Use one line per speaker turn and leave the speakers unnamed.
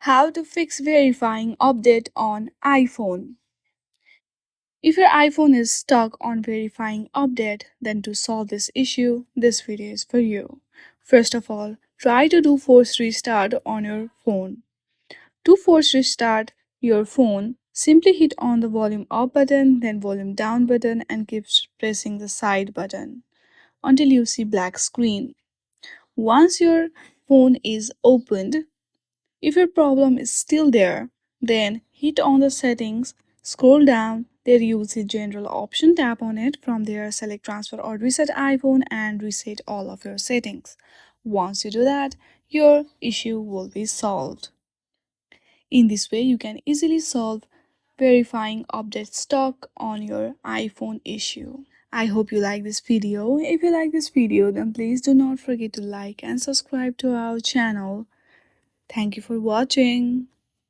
How to fix verifying update on iPhone. If your iPhone is stuck on verifying update, then to solve this issue, this video is for you. First of all, try to do force restart on your phone. To force restart your phone, simply hit on the volume up button, then volume down button and keep pressing the side button until you see black screen. Once your phone is opened, if your problem is still there, then hit on the settings, scroll down, there you will see general option, tap on it. From there select transfer or reset iPhone and reset all of your settings. Once you do that, your issue will be solved. In this way you can easily solve verifying update stuck on your iPhone issue. I hope you like this video. If you like this video, then please do not forget to like and subscribe to our channel. Thank you for watching.